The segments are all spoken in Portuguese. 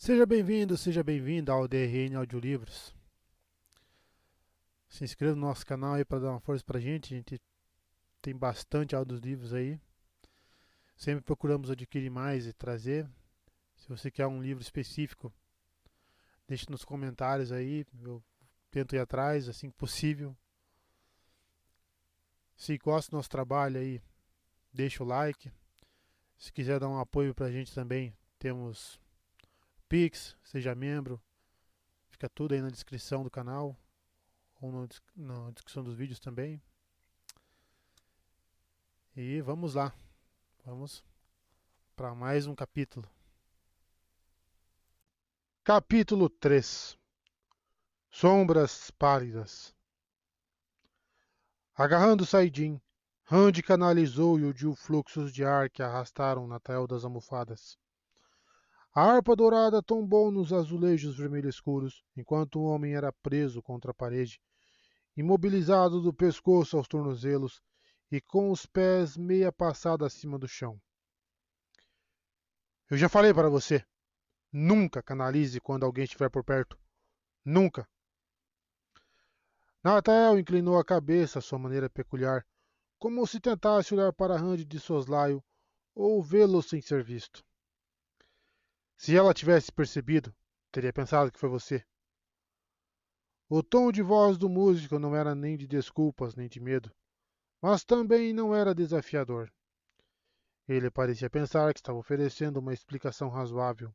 Seja bem-vindo, seja bem-vinda ao DRN Audiolivros. Se inscreva no nosso canal aí para dar uma força pra gente. A gente tem bastante audiolivros aí. Sempre procuramos adquirir mais e trazer. Se você quer um livro específico, deixe nos comentários aí. Eu tento ir atrás assim que possível. Se gosta do nosso trabalho aí, deixa o like. Se quiser dar um apoio pra gente também, temos Pix, seja membro. Fica tudo aí na descrição do canal ou na descrição dos vídeos também. E vamos lá, vamos para mais um capítulo. Capítulo 3. Sombras pálidas. Agarrando Saidin, Randy canalizou e mediu fluxos de ar que arrastaram Natal das almofadas. A harpa dourada tombou nos azulejos vermelho escuros, enquanto o homem era preso contra a parede, imobilizado do pescoço aos tornozelos e com os pés meia passada acima do chão. Eu já falei para você, nunca canalize quando alguém estiver por perto. Nunca. Nathanael inclinou a cabeça à sua maneira peculiar, como se tentasse olhar para Randy de soslaio ou vê-lo sem ser visto. Se ela tivesse percebido, teria pensado que foi você. O tom de voz do músico não era nem de desculpas nem de medo, mas também não era desafiador. Ele parecia pensar que estava oferecendo uma explicação razoável.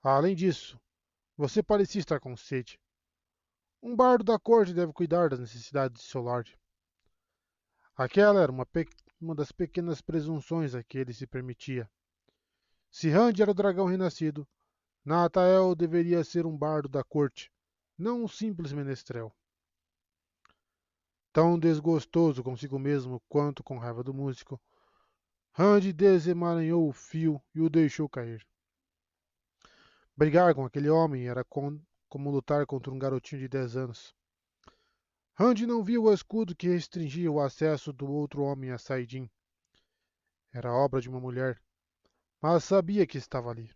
Além disso, você parecia estar com sede. Um bardo da corte deve cuidar das necessidades de seu lorde. Aquela era uma das pequenas presunções a que ele se permitia. Se Randy era o dragão renascido, Nathanael deveria ser um bardo da corte, não um simples menestrel. Tão desgostoso consigo mesmo quanto com raiva do músico, Randy desemaranhou o fio e o deixou cair. Brigar com aquele homem era como lutar contra um garotinho de 10 anos. Randy não viu o escudo que restringia o acesso do outro homem a Saidin. Era obra de uma mulher, mas sabia que estava ali.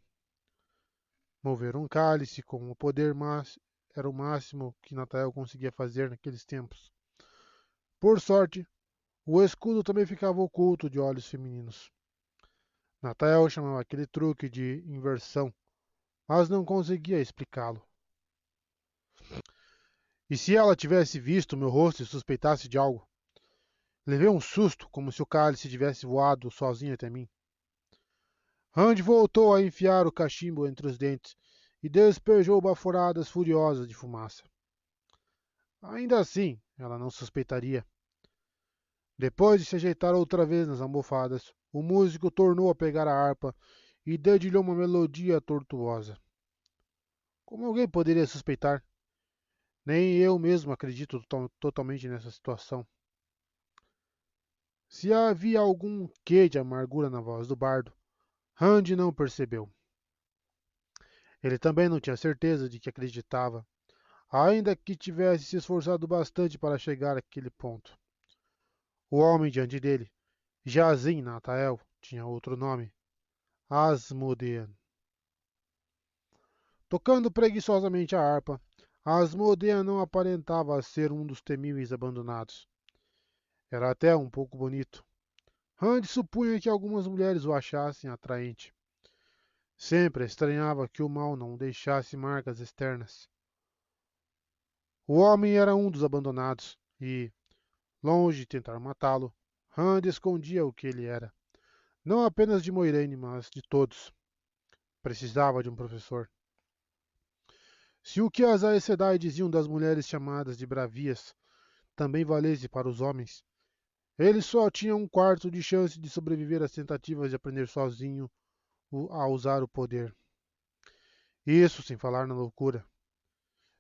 Mover um cálice com o poder era o máximo que Nathanael conseguia fazer naqueles tempos. Por sorte, o escudo também ficava oculto de olhos femininos. Nathanael chamava aquele truque de inversão, mas não conseguia explicá-lo. E se ela tivesse visto meu rosto e suspeitasse de algo? Levei um susto, como se o cálice tivesse voado sozinho até mim. Randy voltou a enfiar o cachimbo entre os dentes e despejou baforadas furiosas de fumaça. Ainda assim, ela não suspeitaria. Depois de se ajeitar outra vez nas almofadas, o músico tornou a pegar a harpa e dedilhou uma melodia tortuosa. Como alguém poderia suspeitar? Nem eu mesmo acredito totalmente nessa situação. Se havia algum quê de amargura na voz do bardo, Randy não percebeu. Ele também não tinha certeza de que acreditava, ainda que tivesse se esforçado bastante para chegar àquele ponto. O homem diante dele, Jazin Nathanael, tinha outro nome, Asmodean. Tocando preguiçosamente a harpa, Asmodean não aparentava ser um dos temíveis abandonados. Era até um pouco bonito. Randy supunha que algumas mulheres o achassem atraente. Sempre estranhava que o mal não deixasse marcas externas. O homem era um dos abandonados e, longe de tentar matá-lo, Randy escondia o que ele era. Não apenas de Moiraine, mas de todos. Precisava de um professor. Se o que as Aes Sedai diziam das mulheres chamadas de bravias também valesse para os homens, ele só tinha um quarto de chance de sobreviver às tentativas de aprender sozinho a usar o poder. Isso sem falar na loucura.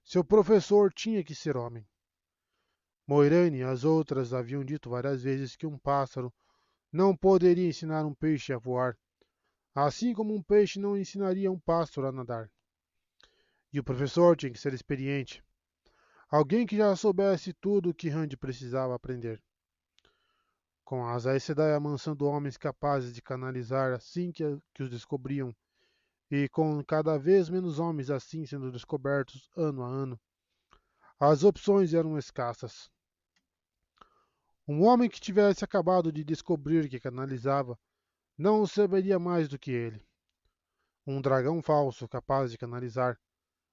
Seu professor tinha que ser homem. Moiraine e as outras haviam dito várias vezes que um pássaro não poderia ensinar um peixe a voar, assim como um peixe não ensinaria um pássaro a nadar. E o professor tinha que ser experiente. Alguém que já soubesse tudo o que Randy precisava aprender. Com as Aes Sedai amansando homens capazes de canalizar assim que os descobriam, e com cada vez menos homens assim sendo descobertos ano a ano, as opções eram escassas. Um homem que tivesse acabado de descobrir que canalizava não saberia mais do que ele. Um dragão falso capaz de canalizar,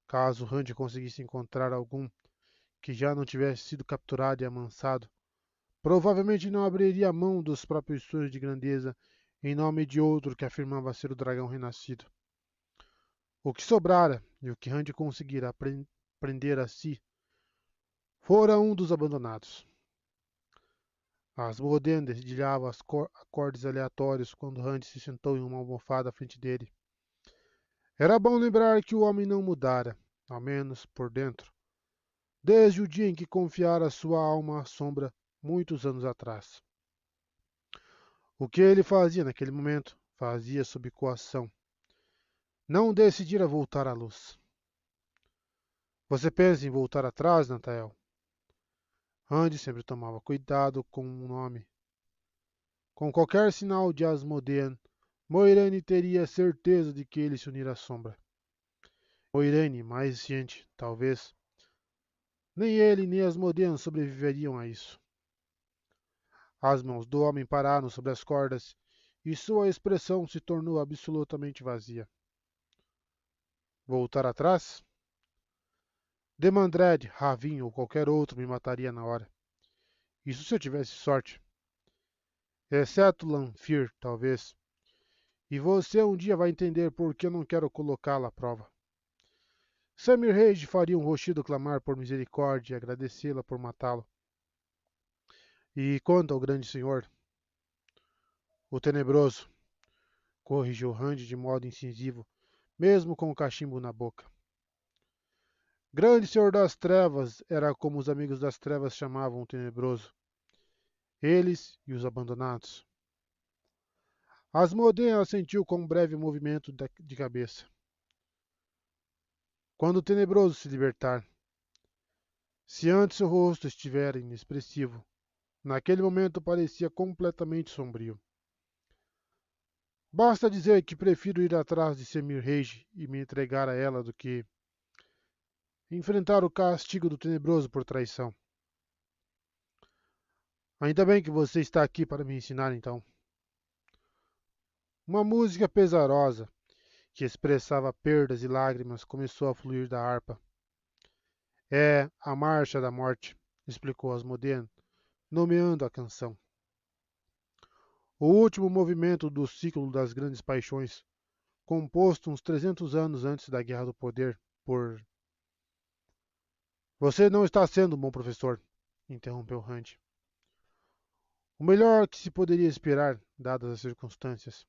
caso Randy conseguisse encontrar algum que já não tivesse sido capturado e amansado, provavelmente não abriria mão dos próprios sonhos de grandeza em nome de outro que afirmava ser o dragão renascido. O que sobrara e o que Randy conseguira prender a si fora um dos abandonados. Asmodean dedilhava acordes aleatórios quando Randy se sentou em uma almofada à frente dele. Era bom lembrar que o homem não mudara, ao menos por dentro, desde o dia em que confiara sua alma à sombra muitos anos atrás. O que ele fazia naquele momento, fazia sob coação. Não decidira voltar à luz. Você pensa em voltar atrás, Nathaniel? Randy sempre tomava cuidado com o nome. Com qualquer sinal de Asmodean, Moiraine teria certeza de que ele se unira à sombra. Moiraine, mais ciente, talvez. Nem ele nem Asmodean sobreviveriam a isso. As mãos do homem pararam sobre as cordas e sua expressão se tornou absolutamente vazia. Voltar atrás? Demandred, Ravin ou qualquer outro me mataria na hora. Isso se eu tivesse sorte. Exceto Lanfear, talvez. E você um dia vai entender por que eu não quero colocá-la à prova. Samir Rage faria um roxido clamar por misericórdia e agradecê-la por matá-lo. E quanto ao grande senhor, o tenebroso, corrigiu Randy de modo incisivo, mesmo com o cachimbo na boca. Grande Senhor das Trevas era como os amigos das trevas chamavam o tenebroso. Eles e os abandonados. Asmodean assentiu com um breve movimento de cabeça. Quando o tenebroso se libertar, se antes seu rosto estivera inexpressivo, naquele momento parecia completamente sombrio. Basta dizer que prefiro ir atrás de Semir Rage e me entregar a ela do que enfrentar o castigo do tenebroso por traição. Ainda bem que você está aqui para me ensinar, então. Uma música pesarosa, que expressava perdas e lágrimas, começou a fluir da harpa. É a Marcha da Morte, explicou Asmodean, nomeando a canção. O último movimento do ciclo das grandes paixões, composto uns 300 anos antes da Guerra do Poder, por... Você não está sendo um bom professor, interrompeu Hunt. O melhor que se poderia esperar, dadas as circunstâncias.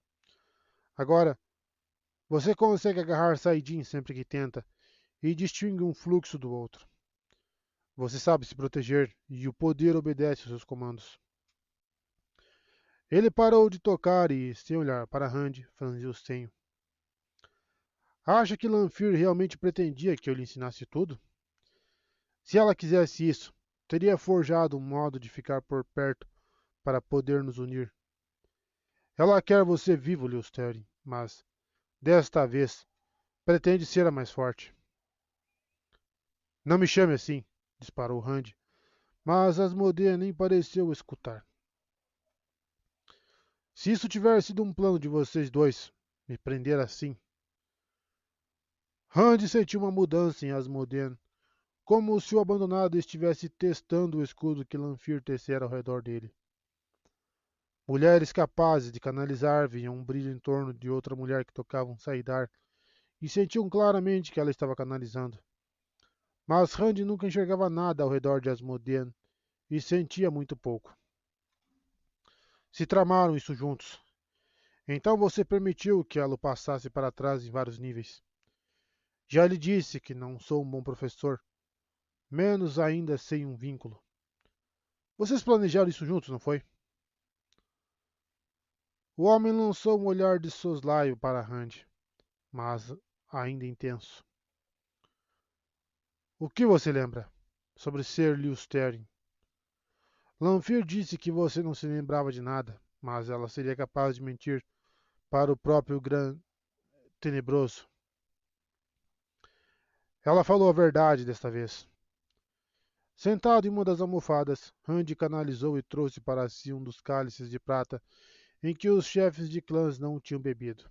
Agora, você consegue agarrar Saidin sempre que tenta e distingue um fluxo do outro. Você sabe se proteger e o poder obedece aos seus comandos. Ele parou de tocar e, sem olhar para Randy, franziu o senho. Acha que Lanfear realmente pretendia que eu lhe ensinasse tudo? Se ela quisesse isso, teria forjado um modo de ficar por perto para poder nos unir. Ela quer você vivo, Leusterin, mas, desta vez, pretende ser a mais forte. Não me chame assim, disparou Randy, mas Asmodean nem pareceu escutar. Se isso tiver sido um plano de vocês dois, me prender assim. Randy sentiu uma mudança em Asmodean, como se o abandonado estivesse testando o escudo que Lanfear tecera ao redor dele. Mulheres capazes de canalizar viam um brilho em torno de outra mulher que tocava um saidar e sentiam claramente que ela estava canalizando. Mas Randy nunca enxergava nada ao redor de Asmodean e sentia muito pouco. Se tramaram isso juntos. Então você permitiu que ela o passasse para trás em vários níveis. Já lhe disse que não sou um bom professor, menos ainda sem um vínculo. Vocês planejaram isso juntos, não foi? O homem lançou um olhar de soslaio para Randy, mas ainda intenso. O que você lembra sobre ser Leusterin? Lanfear disse que você não se lembrava de nada, mas ela seria capaz de mentir para o próprio tenebroso. Ela falou a verdade desta vez. Sentado em uma das almofadas, Randy canalizou e trouxe para si um dos cálices de prata em que os chefes de clãs não tinham bebido.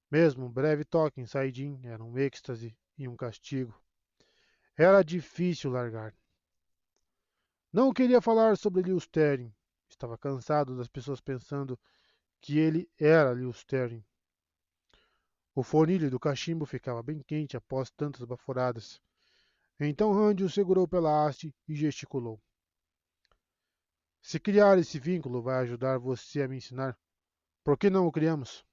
Mesmo um breve toque em Saidin era um êxtase e um castigo. Era difícil largar. Não queria falar sobre Liusterin. Estava cansado das pessoas pensando que ele era Liusterin. O fornilho do cachimbo ficava bem quente após tantas baforadas. Então Randy o segurou pela haste e gesticulou. Se criar esse vínculo vai ajudar você a me ensinar, por que não o criamos?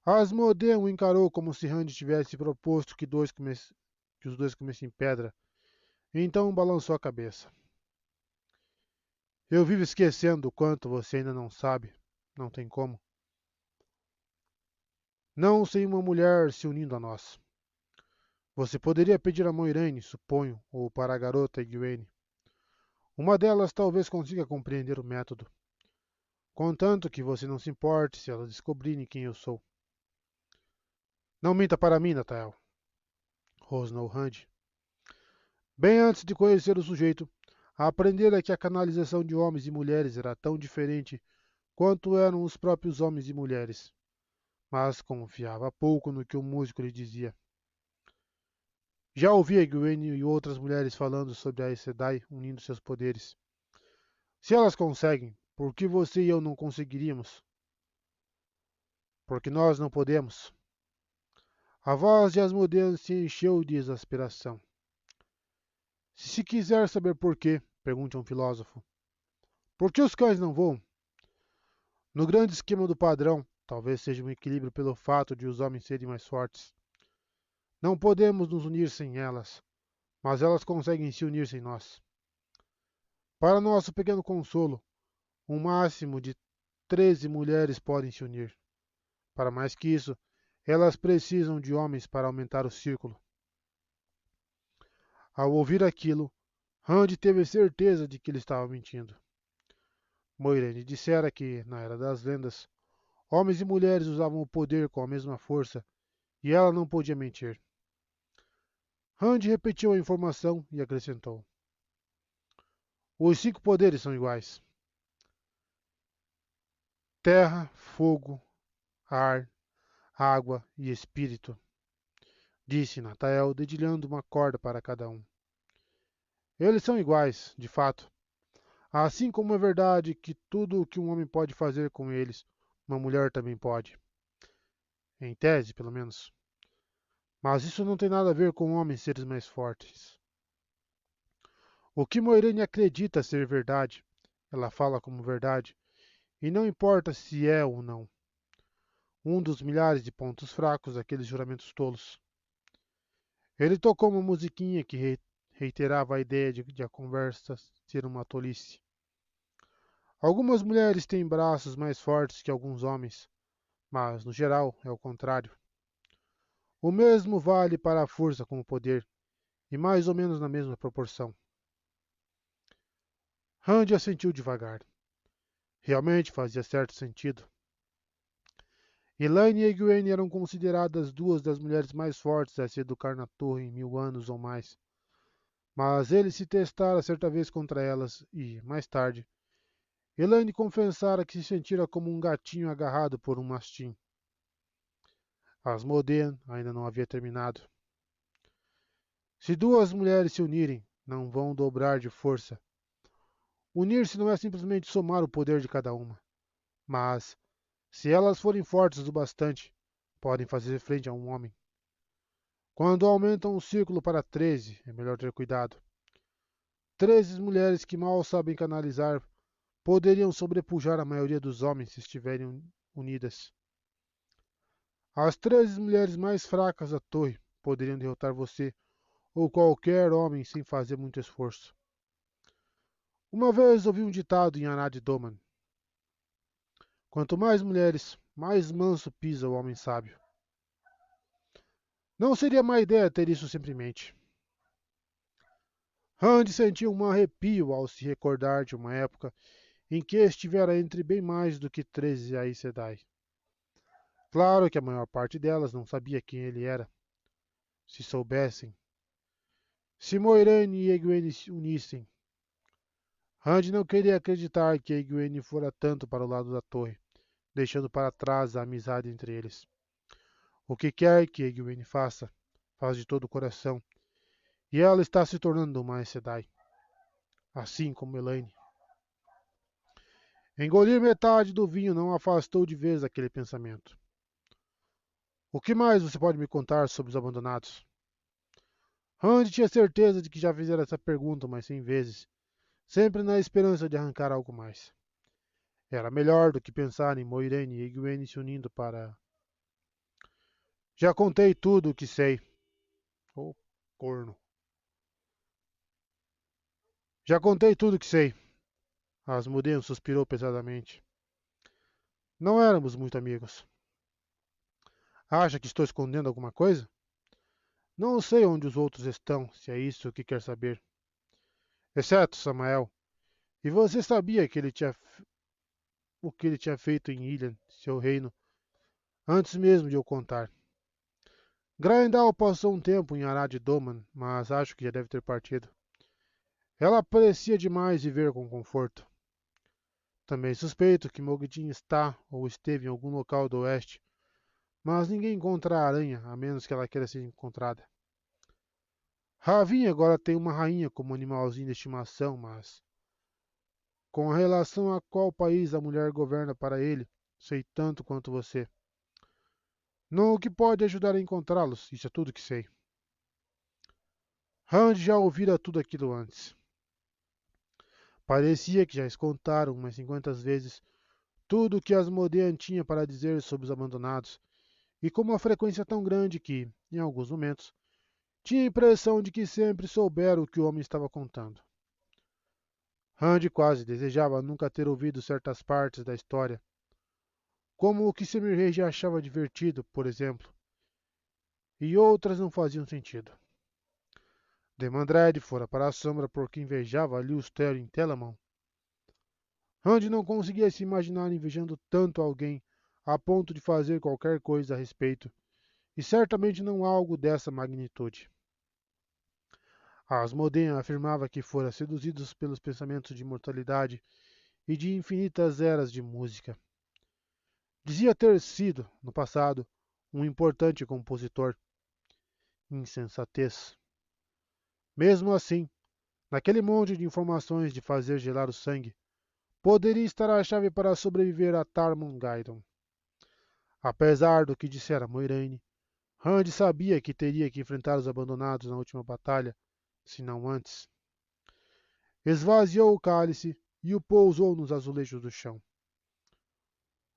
Asmodee o encarou como se Randy tivesse proposto que os dois comessem pedra. Então balançou a cabeça. Eu vivo esquecendo o quanto você ainda não sabe. Não tem como. Não sem uma mulher se unindo a nós. Você poderia pedir a Moiraine, suponho, ou para a garota Egwene. Uma delas talvez consiga compreender o método. Contanto que você não se importe se elas descobrirem quem eu sou. Não minta para mim, Natael, rosnou Randy. Bem antes de conhecer o sujeito, aprendera que a canalização de homens e mulheres era tão diferente quanto eram os próprios homens e mulheres, mas confiava pouco no que o músico lhe dizia. Já ouvi Egwene e outras mulheres falando sobre a Aes Sedai unindo seus poderes. Se elas conseguem, por que você e eu não conseguiríamos? Porque nós não podemos. A voz de Asmodee se encheu de exasperação. Se quiser saber por quê, pergunte a um filósofo. Por que os cães não voam? No grande esquema do padrão, talvez seja um equilíbrio pelo fato de os homens serem mais fortes. Não podemos nos unir sem elas, mas elas conseguem se unir sem nós. Para nosso pequeno consolo, um máximo de 13 mulheres podem se unir. Para mais que isso, elas precisam de homens para aumentar o círculo. Ao ouvir aquilo, Randy teve certeza de que ele estava mentindo. Moiraine dissera que, na Era das Lendas, homens e mulheres usavam o poder com a mesma força e ela não podia mentir. Randy repetiu a informação e acrescentou: Os 5 poderes são iguais: terra, fogo, ar, água e espírito, disse Natael, dedilhando uma corda para cada um. Eles são iguais, de fato. Assim como é verdade que tudo o que um homem pode fazer com eles, uma mulher também pode. Em tese, pelo menos. Mas isso não tem nada a ver com homens seres mais fortes. O que Moiraine acredita ser verdade, ela fala como verdade, e não importa se é ou não. Um dos milhares de pontos fracos daqueles juramentos tolos. Ele tocou uma musiquinha que reiterava a ideia de a conversa ser uma tolice. Algumas mulheres têm braços mais fortes que alguns homens, mas, no geral, é o contrário. O mesmo vale para a força como poder, e mais ou menos na mesma proporção. Randy assentiu devagar. Realmente fazia certo sentido. Elaine e Egwene eram consideradas 2 das mulheres mais fortes a se educar na torre em 1000 anos ou mais. Mas ele se testara certa vez contra elas e, mais tarde, Elaine confessara que se sentira como um gatinho agarrado por um mastim. Asmodee ainda não havia terminado. Se 2 mulheres se unirem, não vão dobrar de força. Unir-se não é simplesmente somar o poder de cada uma, mas, se elas forem fortes o bastante, podem fazer frente a um homem. Quando aumentam o círculo para 13, é melhor ter cuidado. 13 mulheres que mal sabem canalizar poderiam sobrepujar a maioria dos homens se estiverem unidas. As 13 mulheres mais fracas da torre poderiam derrotar você ou qualquer homem sem fazer muito esforço. Uma vez ouvi um ditado em Anad Doman. Quanto mais mulheres, mais manso pisa o homem sábio. Não seria má ideia ter isso sempre em mente. Randy sentiu um arrepio ao se recordar de uma época em que estivera entre bem mais do que 13 Aes Sedai. Claro que a maior parte delas não sabia quem ele era. Se soubessem. Se Moiraine e Egwene se unissem. Rand não queria acreditar que Egwene fora tanto para o lado da torre, deixando para trás a amizade entre eles. O que quer que Egwene faça, faz de todo o coração, e ela está se tornando uma Aes Sedai, assim como Elaine. Engolir metade do vinho não afastou de vez aquele pensamento. O que mais você pode me contar sobre os abandonados? Rand tinha certeza de que já fizera essa pergunta umas 100 vezes, sempre na esperança de arrancar algo mais. Era melhor do que pensar em Moiraine e Egwene se unindo para... Já contei tudo o que sei. Oh, corno. Já contei tudo o que sei. Asmodeu suspirou pesadamente. Não éramos muito amigos. Acha que estou escondendo alguma coisa? Não sei onde os outros estão, se é isso que quer saber. Exceto Samael. E você sabia que o que ele tinha feito em Ilian, seu reino, antes mesmo de eu contar. Graendal passou um tempo em Arad Doman, mas acho que já deve ter partido. Ela parecia demais viver com conforto. Também suspeito que Moghedin está ou esteve em algum local do oeste, mas ninguém encontra a aranha, a menos que ela queira ser encontrada. Ravin agora tem uma rainha como animalzinho de estimação, mas com a relação a qual país a mulher governa para ele, sei tanto quanto você. Não o que pode ajudar a encontrá-los, isso é tudo que sei. Rand já ouvira tudo aquilo antes. Parecia que já escontaram umas 50 vezes tudo o que Asmodean tinha para dizer sobre os abandonados, e com uma frequência tão grande que, em alguns momentos, tinha a impressão de que sempre soubera o que o homem estava contando. Rand quase desejava nunca ter ouvido certas partes da história, como o que Semirhage achava divertido, por exemplo, e outras não faziam sentido. Demandred fora para a sombra porque invejava Liustel em Telamon. Rand não conseguia se imaginar invejando tanto alguém a ponto de fazer qualquer coisa a respeito, e certamente não algo dessa magnitude. Asmodean afirmava que fora seduzido pelos pensamentos de imortalidade e de infinitas eras de música. Dizia ter sido, no passado, um importante compositor. Insensatez. Mesmo assim, naquele monte de informações de fazer gelar o sangue, poderia estar a chave para sobreviver a Tarmon-Gaidon. Apesar do que dissera Moiraine, Rand sabia que teria que enfrentar os abandonados na última batalha, se não antes. Esvaziou o cálice e o pousou nos azulejos do chão.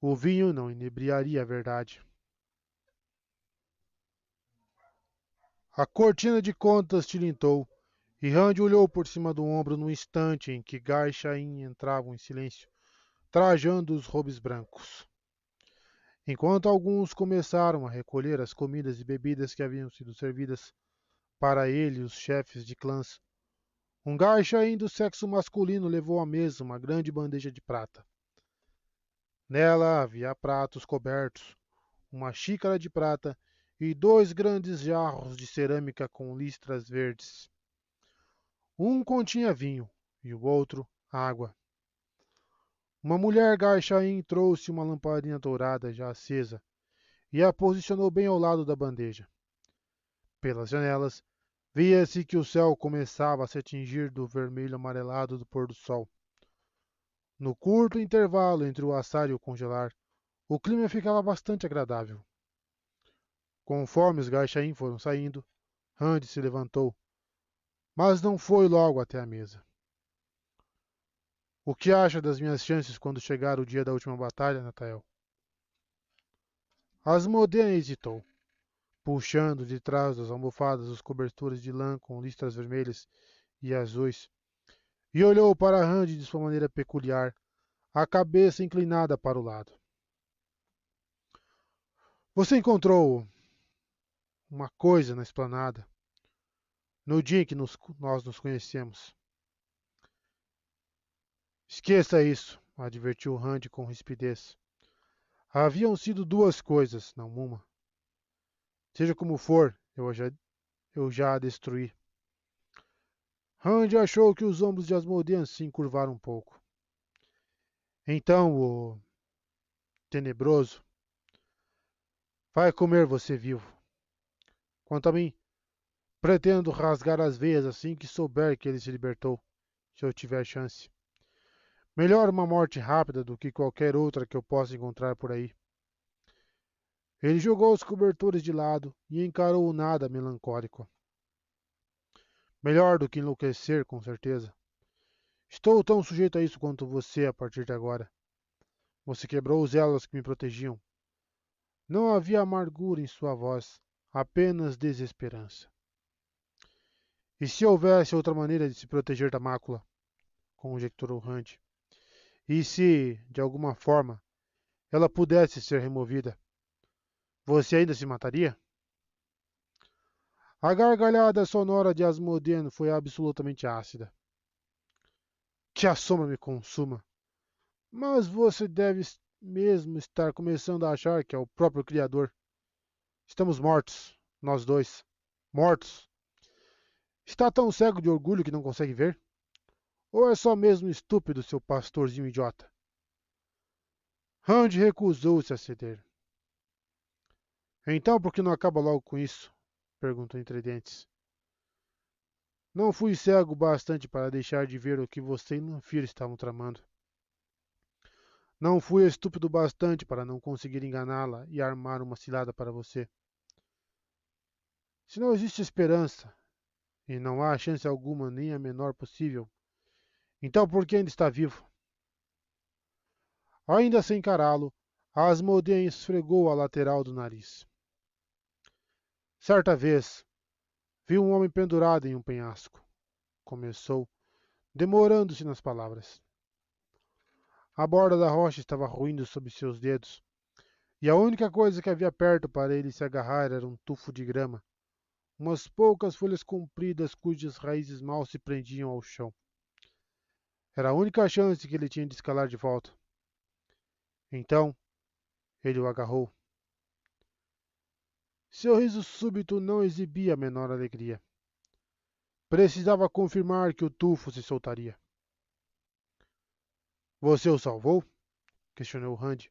O vinho não inebriaria a verdade. A cortina de contas tilintou, e Rand olhou por cima do ombro no instante em que Gai e Shain entravam em silêncio, trajando os robes brancos. Enquanto alguns começaram a recolher as comidas e bebidas que haviam sido servidas para ele e os chefes de clãs, um Gai Shain do sexo masculino levou à mesa uma grande bandeja de prata. Nela havia pratos cobertos, uma xícara de prata e 2 grandes jarros de cerâmica com listras verdes. Um continha vinho e o outro água. Uma mulher Garchaim trouxe uma lamparina dourada já acesa e a posicionou bem ao lado da bandeja. Pelas janelas, via-se que o céu começava a se atingir do vermelho amarelado do pôr do sol. No curto intervalo entre o assar e o congelar, o clima ficava bastante agradável. Conforme os Garchaim foram saindo, Rand se levantou, mas não foi logo até a mesa. O que acha das minhas chances quando chegar o dia da última batalha, Natael? Asmodean hesitou, puxando de trás das almofadas os cobertores de lã com listras vermelhas e azuis, e olhou para Rand de sua maneira peculiar, a cabeça inclinada para o lado. Você encontrou uma coisa na esplanada, no dia em que nós nos conhecemos. Esqueça isso, advertiu Rand com rispidez. Haviam sido duas coisas, não uma. Seja como for, eu já a destruí. Rand achou que os ombros de Asmodean se encurvaram um pouco. Então, o tenebroso vai comer você vivo. Quanto a mim, pretendo rasgar as veias assim que souber que ele se libertou, se eu tiver chance. Melhor uma morte rápida do que qualquer outra que eu possa encontrar por aí. Ele jogou os cobertores de lado e encarou o nada melancólico. Melhor do que enlouquecer, com certeza. Estou tão sujeito a isso quanto você a partir de agora. Você quebrou os elos que me protegiam. Não havia amargura em sua voz, apenas desesperança. E se houvesse outra maneira de se proteger da mácula? Conjecturou Rand. E se, de alguma forma, ela pudesse ser removida? Você ainda se mataria? A gargalhada sonora de Asmodean foi absolutamente ácida. Que a sombra me consuma. Mas você deve mesmo estar começando a achar que é o próprio Criador. Estamos mortos, nós dois. Mortos. Está tão cego de orgulho que não consegue ver? Ou é só mesmo estúpido, seu pastorzinho idiota? Rand recusou-se a ceder. Então por que não acaba logo com isso? Perguntou entre dentes. Não fui cego bastante para deixar de ver o que você e Lanfear estavam tramando. Não fui estúpido bastante para não conseguir enganá-la e armar uma cilada para você. Se não existe esperança, e não há chance alguma nem a menor possível, então por que ainda está vivo? Ainda sem encará-lo, Asmodean esfregou a lateral do nariz. Certa vez, vi um homem pendurado em um penhasco. Começou, demorando-se nas palavras. A borda da rocha estava ruindo sob seus dedos, e a única coisa que havia perto para ele se agarrar era um tufo de grama, umas poucas folhas compridas cujas raízes mal se prendiam ao chão. Era a única chance que ele tinha de escalar de volta. Então, ele o agarrou. Seu riso súbito não exibia a menor alegria. Precisava confirmar que o tufo se soltaria. Você o salvou? Questionou Rand,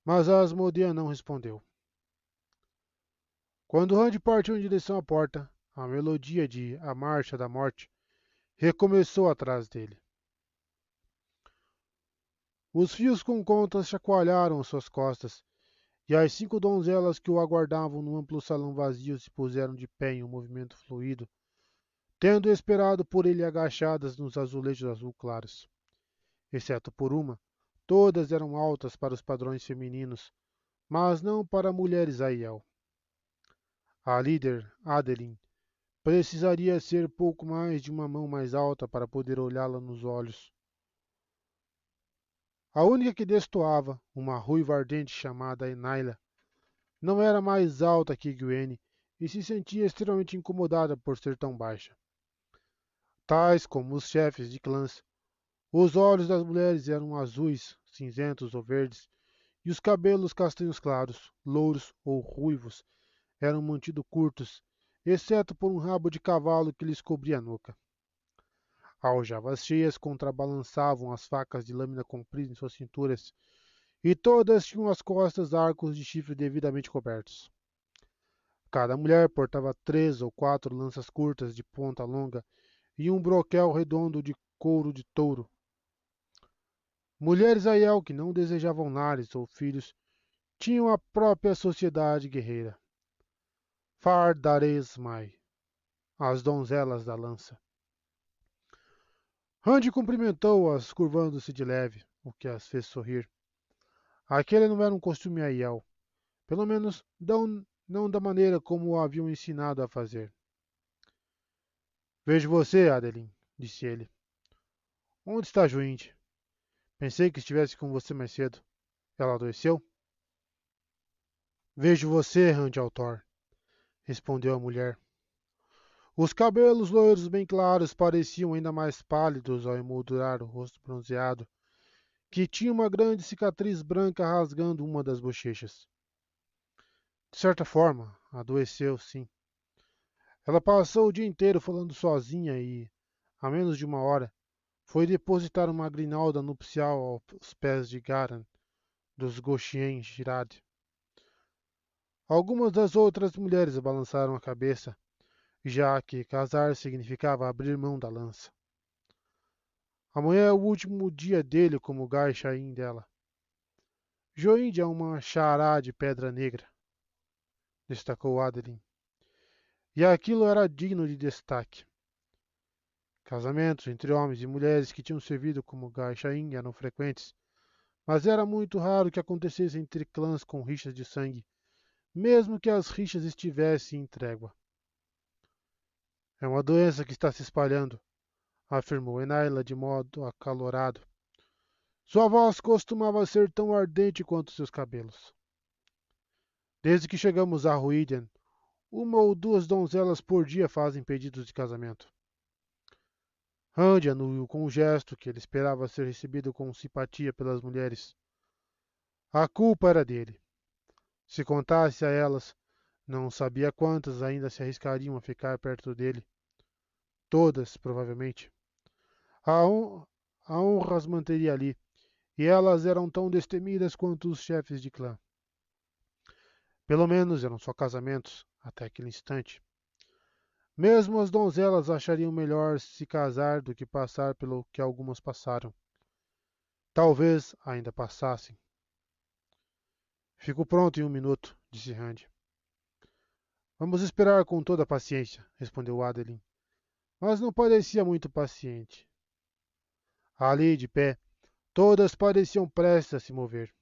mas Asmodean não respondeu. Quando Rand partiu em direção à porta, a melodia de A Marcha da Morte recomeçou atrás dele. Os fios com contas chacoalharam suas costas, e as 5 donzelas que o aguardavam no amplo salão vazio se puseram de pé em um movimento fluido, tendo esperado por ele agachadas nos azulejos azul claros. Exceto por uma, todas eram altas para os padrões femininos, mas não para mulheres Aiel. A líder, Adeline, precisaria ser pouco mais de uma mão mais alta para poder olhá-la nos olhos. A única que destoava, uma ruiva ardente chamada Enaila, não era mais alta que Gwen e se sentia extremamente incomodada por ser tão baixa. Tais como os chefes de clãs, os olhos das mulheres eram azuis, cinzentos ou verdes, e os cabelos castanhos claros, louros ou ruivos, eram mantidos curtos, exceto por um rabo de cavalo que lhes cobria a nuca. Aljavas cheias contrabalançavam as facas de lâmina comprida em suas cinturas, e todas tinham as costas arcos de chifre devidamente cobertos. Cada mulher portava 3 ou 4 lanças curtas de ponta longa e um broquel redondo de couro de touro. Mulheres Aiel que não desejavam lares ou filhos tinham a própria sociedade guerreira. Fardaresmai, as donzelas da lança. Rand cumprimentou-as, curvando-se de leve, o que as fez sorrir. Aquele não era um costume Aiel, pelo menos não da maneira como o haviam ensinado a fazer. Vejo você, Adeline, disse ele. Onde está Juinde? Pensei que estivesse com você mais cedo. Ela adoeceu? Vejo você, Rand Altor, respondeu a mulher. Os cabelos loiros bem claros pareciam ainda mais pálidos ao emoldurar o rosto bronzeado, que tinha uma grande cicatriz branca rasgando uma das bochechas. De certa forma, adoeceu, sim. Ela passou o dia inteiro falando sozinha e, há menos de uma hora, foi depositar uma grinalda nupcial aos pés de Garan, dos Goshen Girard. Algumas das outras mulheres balançaram a cabeça, já que casar significava abrir mão da lança. Amanhã é o último dia dele como Gaishain dela. Joinde é uma chará de pedra negra, destacou Adeline. E aquilo era digno de destaque. Casamentos entre homens e mulheres que tinham servido como Gaishain eram frequentes, mas era muito raro que acontecesse entre clãs com rixas de sangue, mesmo que as rixas estivessem em trégua. É uma doença que está se espalhando, afirmou Enaila de modo acalorado. Sua voz costumava ser tão ardente quanto seus cabelos. Desde que chegamos a Ruíden, uma ou duas donzelas por dia fazem pedidos de casamento. Randy anuiu com um gesto que ele esperava ser recebido com simpatia pelas mulheres. A culpa era dele. Se contasse a elas, não sabia quantas ainda se arriscariam a ficar perto dele. Todas, provavelmente. A, hon a honra as manteria ali, e elas eram tão destemidas quanto os chefes de clã. Pelo menos eram só casamentos, até aquele instante. Mesmo as donzelas achariam melhor se casar do que passar pelo que algumas passaram. Talvez ainda passassem. Fico pronto em um minuto, disse Randy. Vamos esperar com toda a paciência, respondeu Adeline. Mas não parecia muito paciente. Ali, de pé, todas pareciam prestes a se mover.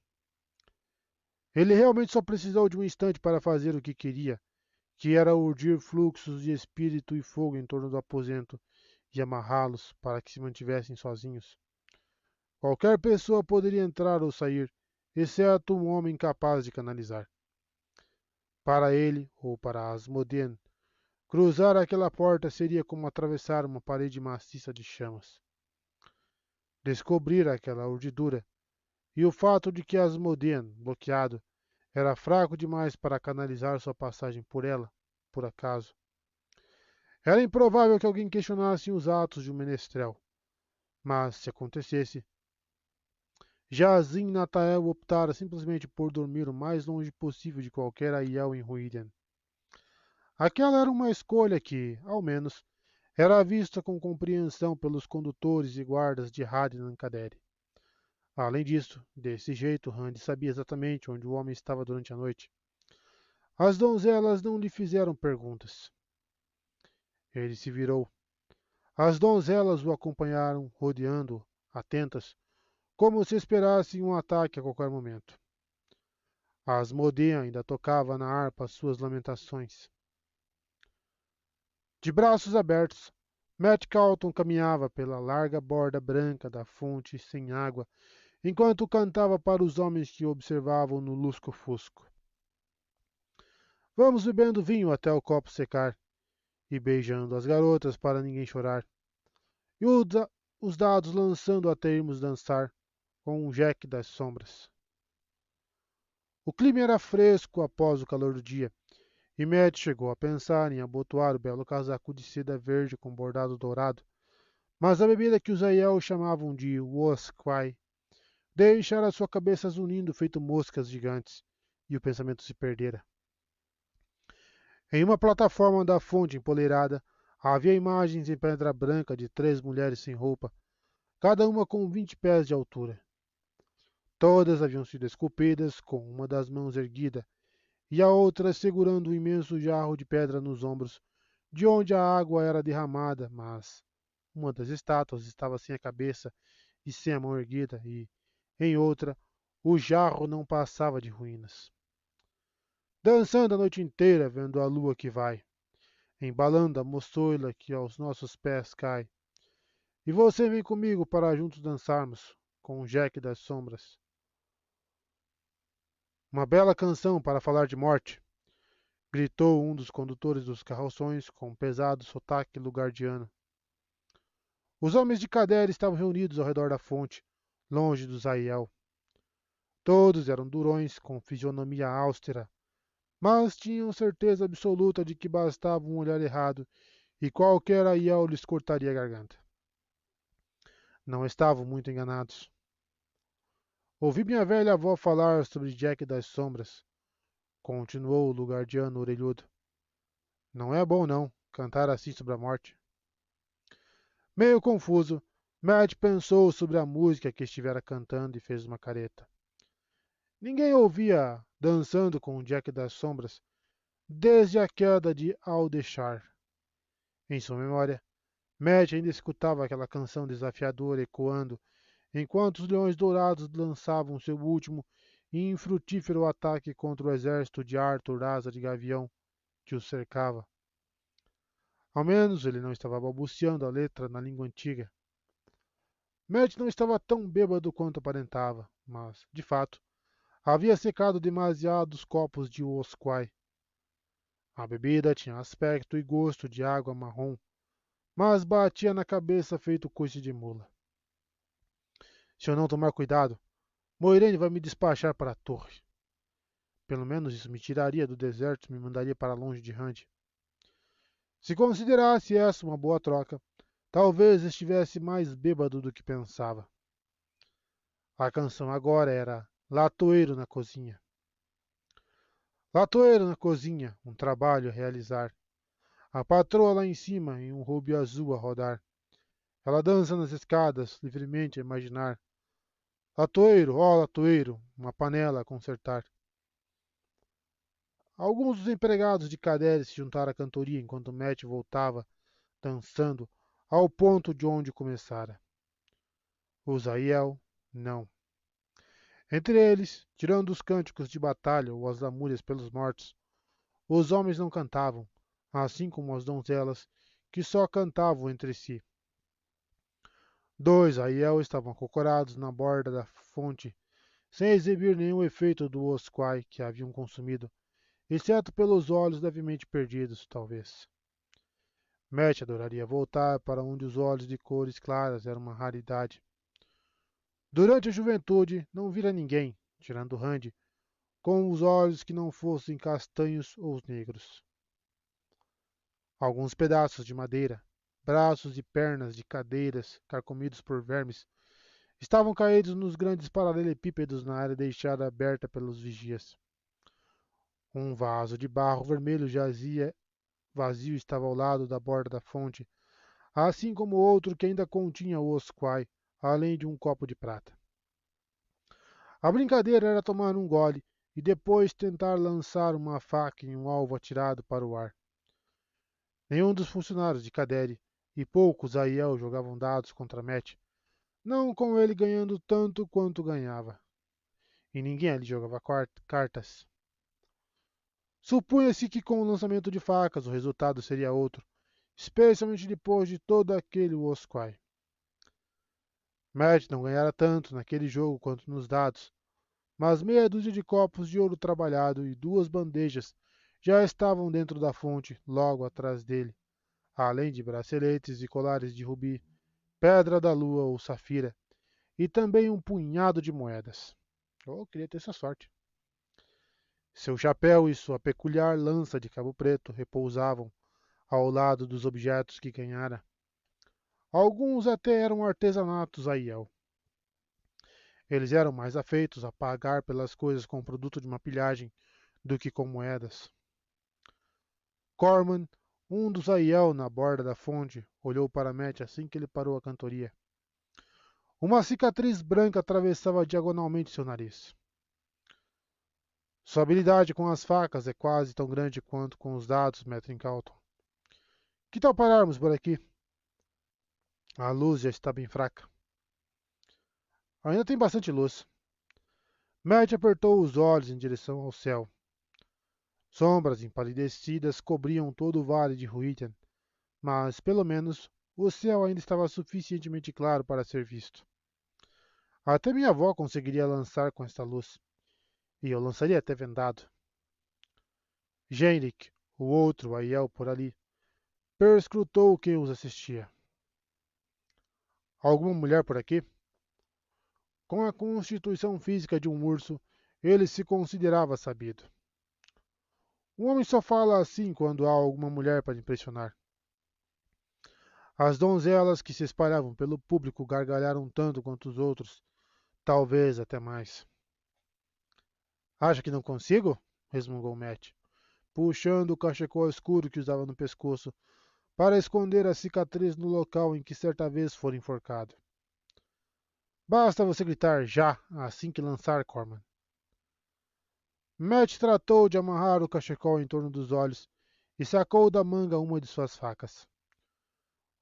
Ele realmente só precisou de um instante para fazer o que queria, que era urdir fluxos de espírito e fogo em torno do aposento e amarrá-los para que se mantivessem sozinhos. Qualquer pessoa poderia entrar ou sair, exceto um homem capaz de canalizar. Para ele, ou para Asmodeen, cruzar aquela porta seria como atravessar uma parede maciça de chamas. Descobrir aquela urdidura, e o fato de que Asmodeen, bloqueado, era fraco demais para canalizar sua passagem por ela, por acaso. Era improvável que alguém questionasse os atos de um menestrel, mas, se acontecesse, Jazin Natael optara simplesmente por dormir o mais longe possível de qualquer Aiel em Ruiden. Aquela era uma escolha que, ao menos, era vista com compreensão pelos condutores e guardas de Hadnan Kaderi. Além disso, desse jeito, Randy sabia exatamente onde o homem estava durante a noite. As donzelas não lhe fizeram perguntas. Ele se virou. As donzelas o acompanharam, rodeando-o, atentas, como se esperassem um ataque a qualquer momento. Asmodee ainda tocava na harpa suas lamentações. De braços abertos, Matt Calton caminhava pela larga borda branca da fonte sem água, enquanto cantava para os homens que o observavam no lusco-fusco. Vamos bebendo vinho até o copo secar, e beijando as garotas para ninguém chorar, e os dados lançando até irmos dançar com um Jack das sombras. O clima era fresco após o calor do dia, e Matt chegou a pensar em abotoar o belo casaco de seda verde com bordado dourado, mas a bebida que os Aiel chamavam de Wasquai deixara sua cabeça zunindo feito moscas gigantes, e o pensamento se perdera. Em uma plataforma da fonte empoleirada, havia imagens em pedra branca de 3 mulheres sem roupa, cada uma com 20 pés de altura. Todas haviam sido esculpidas, com uma das mãos erguida e a outra segurando um imenso jarro de pedra nos ombros, de onde a água era derramada, mas uma das estátuas estava sem a cabeça e sem a mão erguida, e, em outra, o jarro não passava de ruínas. Dançando a noite inteira, vendo a lua que vai, embalando a moçoila que aos nossos pés cai. E você vem comigo para juntos dançarmos, com o Jack das sombras. Uma bela canção para falar de morte, gritou um dos condutores dos carroções com um pesado sotaque lugardiano. Os homens de Cader estavam reunidos ao redor da fonte, longe do Zaiel. Todos eram durões, com fisionomia austera, mas tinham certeza absoluta de que bastava um olhar errado e qualquer Aiel lhes cortaria a garganta. Não estavam muito enganados. Ouvi minha velha avó falar sobre Jack das Sombras, continuou o lugardiano orelhudo. Não é bom, não, cantar assim sobre a morte. Meio confuso, Matt pensou sobre a música que estivera cantando e fez uma careta. Ninguém ouvia dançando com Jack das Sombras desde a queda de Aldeshar. Em sua memória, Matt ainda escutava aquela canção desafiadora ecoando enquanto os Leões Dourados lançavam seu último e infrutífero ataque contra o exército de Arthur Asa de Gavião que os cercava. Ao menos ele não estava balbuciando a letra na língua antiga. Matt não estava tão bêbado quanto aparentava, mas, de fato, havia secado demasiados copos de Osquai. A bebida tinha aspecto e gosto de água marrom, mas batia na cabeça feito coice de mula. Se eu não tomar cuidado, Moiraine vai me despachar para a torre. Pelo menos isso me tiraria do deserto e me mandaria para longe de Rand. Se considerasse essa uma boa troca, talvez estivesse mais bêbado do que pensava. A canção agora era Latoeiro na cozinha. Latoeiro na cozinha, um trabalho a realizar. A patroa lá em cima em um roube azul a rodar. Ela dança nas escadas, livremente a imaginar. Latoeiro, ó latoeiro, uma panela a consertar. Alguns dos empregados de Cadere se juntaram à cantoria enquanto Matt voltava, dançando, ao ponto de onde começara. Uzaiel, não. Entre eles, tirando os cânticos de batalha ou as lamúrias pelos mortos, os homens não cantavam, assim como as donzelas, que só cantavam entre si. Dois Aiel estavam acocorados na borda da fonte, sem exibir nenhum efeito do osquai que haviam consumido, exceto pelos olhos levemente perdidos, talvez. Matt adoraria voltar para onde os olhos de cores claras eram uma raridade. Durante a juventude, não vira ninguém, tirando Rand, com os olhos que não fossem castanhos ou negros. Alguns pedaços de madeira, braços e pernas de cadeiras carcomidos por vermes, estavam caídos nos grandes paralelepípedos na área deixada aberta pelos vigias. Um vaso de barro vermelho jazia vazio estava ao lado da borda da fonte, assim como outro que ainda continha o osquai, além de um copo de prata. A brincadeira era tomar um gole e depois tentar lançar uma faca em um alvo atirado para o ar. Nenhum dos funcionários de Cadere e poucos Aiel jogavam dados contra Matt, não com ele ganhando tanto quanto ganhava. E ninguém ali jogava cartas. Supunha-se que com o lançamento de facas o resultado seria outro, especialmente depois de todo aquele osquai. Matt não ganhara tanto naquele jogo quanto nos dados, mas meia dúzia de copos de ouro trabalhado e duas bandejas já estavam dentro da fonte, logo atrás dele, além de braceletes e colares de rubi, pedra da lua ou safira, e também um punhado de moedas. Oh, queria ter essa sorte. Seu chapéu e sua peculiar lança de cabo preto repousavam ao lado dos objetos que ganhara. Alguns até eram artesanatos Aiel. Eles eram mais afeitos a pagar pelas coisas com o produto de uma pilhagem do que com moedas. Corman, um dos Aiel na borda da fonte, olhou para Matt assim que ele parou a cantoria. Uma cicatriz branca atravessava diagonalmente seu nariz. Sua habilidade com as facas é quase tão grande quanto com os dados, Mestre Incauton. Que tal pararmos por aqui? A luz já está bem fraca. Ainda tem bastante luz. Matt apertou os olhos em direção ao céu. Sombras empalidecidas cobriam todo o vale de Ruiten, mas, pelo menos, o céu ainda estava suficientemente claro para ser visto. Até minha avó conseguiria lançar com esta luz, e eu lançaria até vendado. Genrik, o outro Aiel por ali, perscrutou quem os assistia. Alguma mulher por aqui? Com a constituição física de um urso, ele se considerava sabido. Um homem só fala assim quando há alguma mulher para impressionar. As donzelas que se espalhavam pelo público gargalharam tanto quanto os outros, talvez até mais. Acha que não consigo? Resmungou Matt, puxando o cachecol escuro que usava no pescoço para esconder a cicatriz no local em que certa vez fora enforcado. Basta você gritar já assim que lançar, Corman. Matt tratou de amarrar o cachecol em torno dos olhos e sacou da manga uma de suas facas.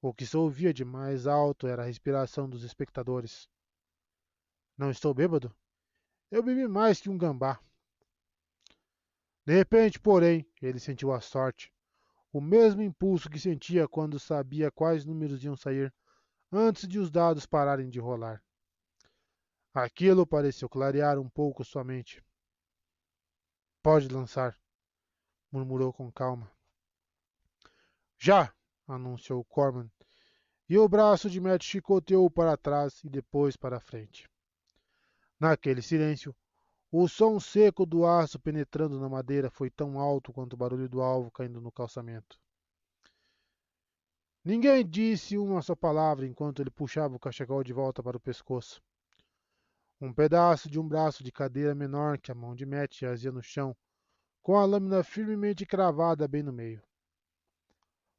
O que se ouvia de mais alto era a respiração dos espectadores. Não estou bêbado? Eu bebi mais que um gambá. De repente, porém, ele sentiu a sorte, o mesmo impulso que sentia quando sabia quais números iam sair antes de os dados pararem de rolar. Aquilo pareceu clarear um pouco sua mente. Pode lançar, murmurou com calma. Já! Anunciou Corman, e o braço de Matt chicoteou para trás e depois para a frente. Naquele silêncio, o som seco do aço penetrando na madeira foi tão alto quanto o barulho do alvo caindo no calçamento. Ninguém disse uma só palavra enquanto ele puxava o cachecol de volta para o pescoço. Um pedaço de um braço de cadeira menor que a mão de Matt jazia no chão, com a lâmina firmemente cravada bem no meio.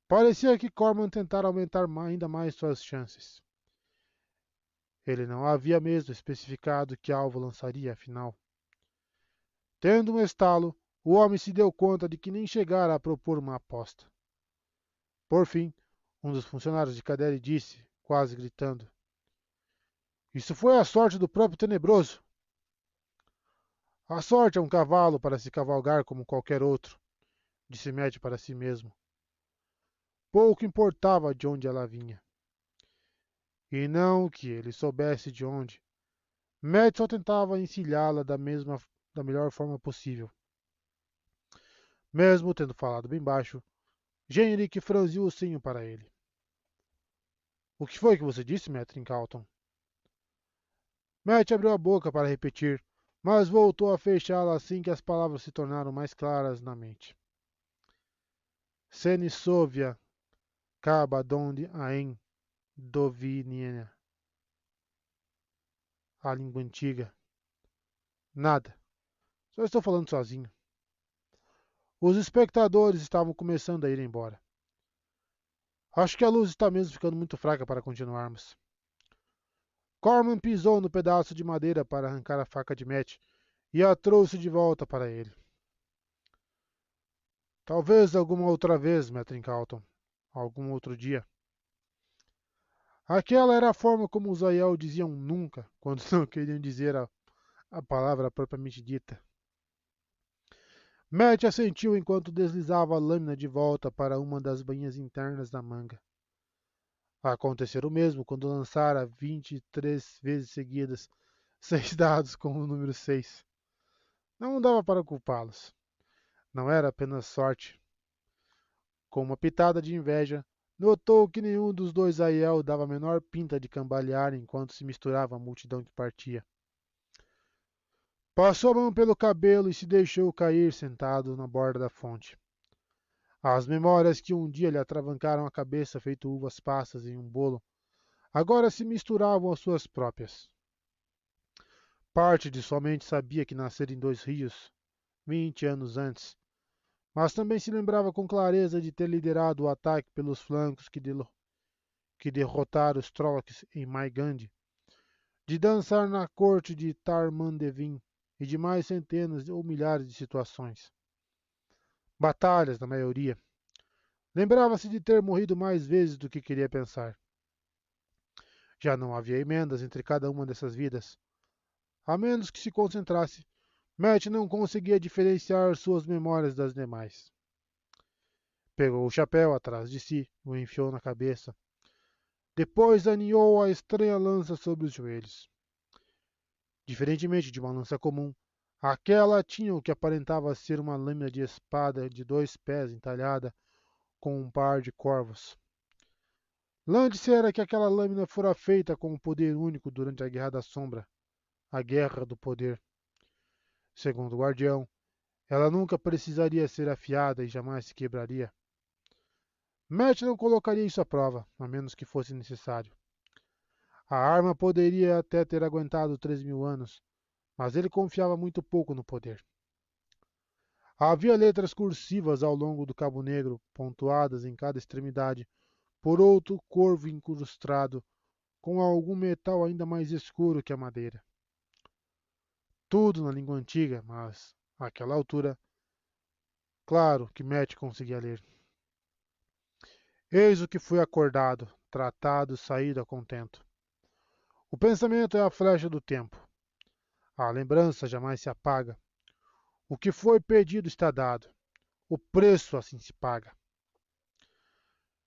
Parecia que Corman tentara aumentar ainda mais suas chances. Ele não havia mesmo especificado que alvo lançaria, afinal. Tendo um estalo, o homem se deu conta de que nem chegara a propor uma aposta. Por fim, um dos funcionários de cadeira disse, quase gritando: Isso foi a sorte do próprio Tenebroso. A sorte é um cavalo para se cavalgar como qualquer outro, disse Matt para si mesmo. Pouco importava de onde ela vinha. E não que ele soubesse de onde. Matt só tentava encilhá-la da melhor forma possível. Mesmo tendo falado bem baixo, Henrique franziu o senho para ele. O que foi que você disse, Matt Calton? Matt abriu a boca para repetir, mas voltou a fechá-la assim que as palavras se tornaram mais claras na mente. Senissovia Cabadonde Aen Doviniena. A língua antiga. Nada. Só estou falando sozinho. Os espectadores estavam começando a ir embora. Acho que a luz está mesmo ficando muito fraca para continuarmos. Corman pisou no pedaço de madeira para arrancar a faca de Matt e a trouxe de volta para ele. Talvez alguma outra vez, Matrin Calton. Algum outro dia. Aquela era a forma como os Aiel diziam nunca, quando não queriam dizer a palavra propriamente dita. Matt assentiu enquanto deslizava a lâmina de volta para uma das bainhas internas da manga. Acontecera o mesmo quando lançara 23 vezes seguidas 6 dados com o número 6. Não dava para culpá-los. Não era apenas sorte. Com uma pitada de inveja, notou que nenhum dos dois Aiel dava a menor pinta de cambalear enquanto se misturava à multidão que partia. Passou a mão pelo cabelo e se deixou cair sentado na borda da fonte. As memórias que um dia lhe atravancaram a cabeça feito uvas passas em um bolo, agora se misturavam às suas próprias. Parte de sua mente sabia que nascera em dois rios, 20 anos antes, mas também se lembrava com clareza de ter liderado o ataque pelos flancos que derrotara os Trollocs em Maigand, de dançar na corte de Tarmandevin e de mais centenas ou milhares de situações. Batalhas, na maioria. Lembrava-se de ter morrido mais vezes do que queria pensar. Já não havia emendas entre cada uma dessas vidas. A menos que se concentrasse, Matt não conseguia diferenciar suas memórias das demais. Pegou o chapéu atrás de si, o enfiou na cabeça. Depois aninhou a estranha lança sobre os joelhos. Diferentemente de uma lança comum, aquela tinha o que aparentava ser uma lâmina de espada de 2 pés entalhada com um par de corvos. Lã dissera que aquela lâmina fora feita com um poder único durante a Guerra da Sombra, a guerra do poder. Segundo o guardião, ela nunca precisaria ser afiada e jamais se quebraria. Matt não colocaria isso à prova, a menos que fosse necessário. A arma poderia até ter aguentado 3.000 anos, mas ele confiava muito pouco no poder. Havia letras cursivas ao longo do cabo negro, pontuadas em cada extremidade por outro corvo incrustado com algum metal ainda mais escuro que a madeira. Tudo na língua antiga, mas, àquela altura, claro que Matt conseguia ler. Eis o que foi acordado, tratado, saído a contento. O pensamento é a flecha do tempo. A lembrança jamais se apaga. O que foi pedido está dado. O preço assim se paga.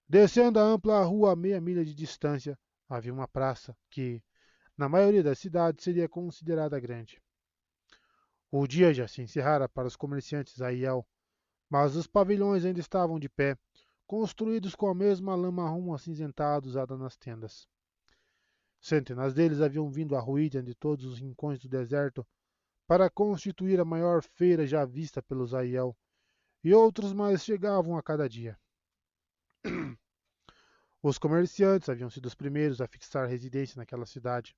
Descendo a ampla rua a meia milha de distância, havia uma praça que, na maioria das cidades, seria considerada grande. O dia já se encerrara para os comerciantes Aiel, mas os pavilhões ainda estavam de pé, construídos com a mesma lã marrom acinzentada usada nas tendas. Centenas deles haviam vindo a Ruídian de todos os rincões do deserto para constituir a maior feira já vista pelos Aiel, e outros mais chegavam a cada dia. Os comerciantes haviam sido os primeiros a fixar residência naquela cidade.